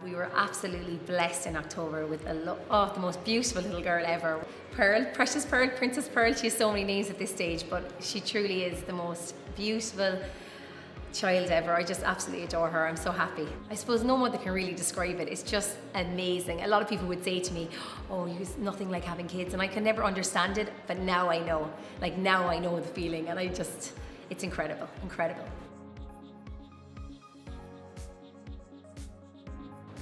We were absolutely blessed in October with the most beautiful little girl ever. Pearl, Precious Pearl, Princess Pearl, she has so many names at this stage, but she truly is the most beautiful child ever. I just absolutely adore her. I'm so happy. I suppose no mother can really describe it. It's just amazing. A lot of people would say to me, oh, it's nothing like having kids, and I can never understand it, but now I know. Like now I know the feeling, and it's incredible, incredible.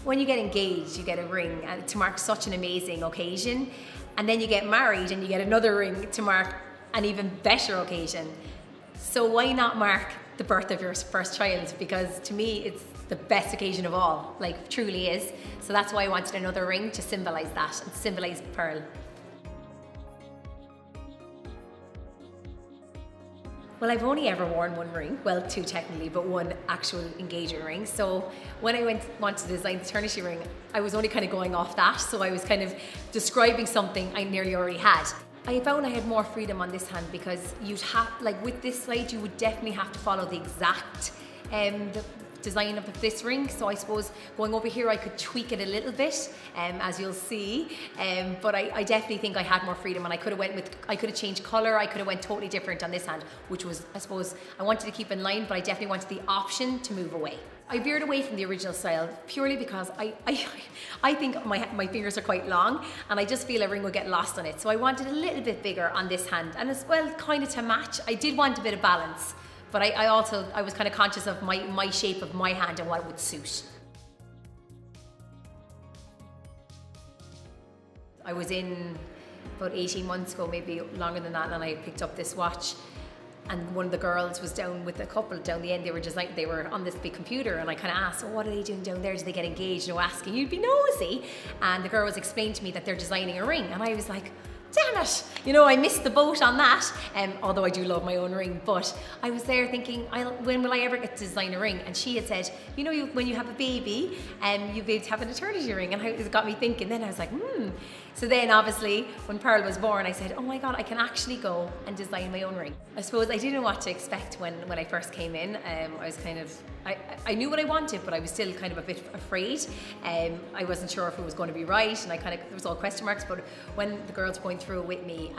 When you get engaged, you get a ring to mark such an amazing occasion, and then you get married and you get another ring to mark an even better occasion. So why not mark the birth of your first child? Because to me, it's the best occasion of all, like truly is. So that's why I wanted another ring to symbolize that and symbolize Pearl. Well, I've only ever worn one ring, well, two technically, but one actual engagement ring. So when I wanted to design the eternity ring, I was only kind of going off that. So I was kind of describing something I nearly already had. I found I had more freedom on this hand because you'd have, like with this side, you would definitely have to follow the exact the design of this ring. So I suppose going over here, I could tweak it a little bit, as you'll see. But I definitely think I had more freedom, and I could have changed color. I could have went totally different on this hand, which was, I suppose, I wanted to keep in line, but I definitely wanted the option to move away. I veered away from the original style purely because I think my fingers are quite long, and I just feel a ring would get lost on it. So I wanted a little bit bigger on this hand, and as well, kind of to match. I did want a bit of balance, but I was kind of conscious of my shape of my hand and what would suit. I was in about 18 months ago, maybe longer than that, and I picked up this watch. And one of the girls was down with a couple down the end. They were on this big computer, and I kind of asked, "Oh, what are they doing down there? Do they get engaged?" Asking, you'd be nosy. And the girl was explaining to me that they're designing a ring, and I was like, damn it, I missed the boat on that. Although I do love my own ring, but I was there thinking, when will I ever get to design a ring? And she had said, when you have a baby, you'll be able to have an eternity ring. And it got me thinking. Then I was like, So then obviously when Pearl was born, I said, oh my God, I can actually go and design my own ring. I suppose I didn't know what to expect when I first came in. I was kind of, I knew what I wanted, but I was still kind of a bit afraid. I wasn't sure if it was going to be right, and there was all question marks, but when the girls were going through it with me,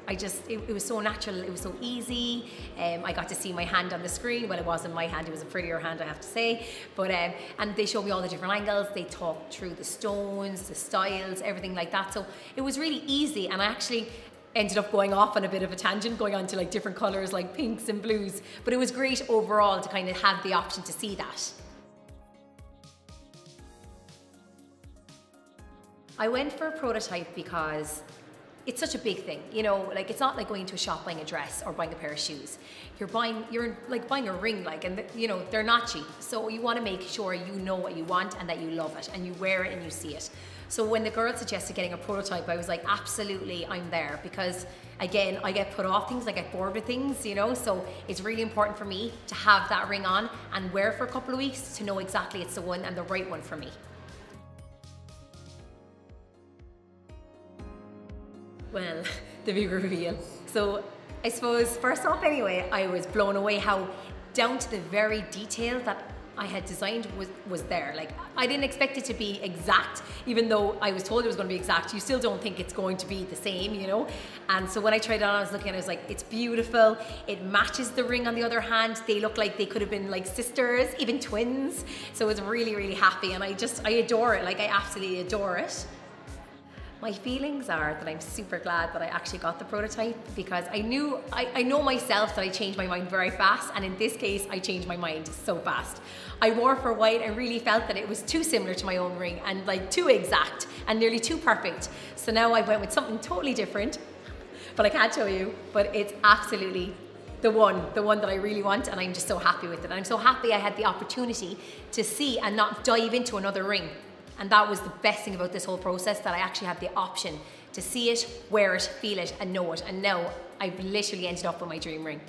it was so natural, it was so easy. I got to see my hand on the screen. Well, it wasn't my hand, it was a prettier hand, I have to say. But and they showed me all the different angles. They talked through the stones, the styles, everything like that. So it was really easy, and I actually ended up going off on a bit of a tangent, going on to like different colors like pinks and blues. But it was great overall to kind of have the option to see that. I went for a prototype because it's such a big thing, like it's not like going to a shop buying a dress or buying a pair of shoes. You're like buying a ring, and they're not cheap. So you want to make sure you know what you want and that you love it and you wear it and you see it. So when the girl suggested getting a prototype, I was like, absolutely, I'm there, because again, I get put off things, I get bored with things, so it's really important for me to have that ring on and wear it for a couple of weeks to know exactly it's the one and the right one for me. Well, the big reveal. So I suppose first off anyway, I was blown away how down to the very detail that I had designed was there. Like, I didn't expect it to be exact, even though I was told it was going to be exact. You still don't think it's going to be the same, And so when I tried it on, I was looking, I was like, it's beautiful. It matches the ring on the other hand. They look like they could have been like sisters, even twins. So I was really, really happy, and I adore it. Like, I absolutely adore it. My feelings are that I'm super glad that I actually got the prototype, because I know myself that I change my mind very fast, and in this case I changed my mind so fast. I wore it for a while and really felt that it was too similar to my own ring and like too exact and nearly too perfect. So now I went with something totally different, but I can't show you, but it's absolutely the one that I really want, and I'm just so happy with it. And I'm so happy I had the opportunity to see and not dive into another ring. And that was the best thing about this whole process, that I actually had the option to see it, wear it, feel it, and know it. And now I've literally ended up with my dream ring.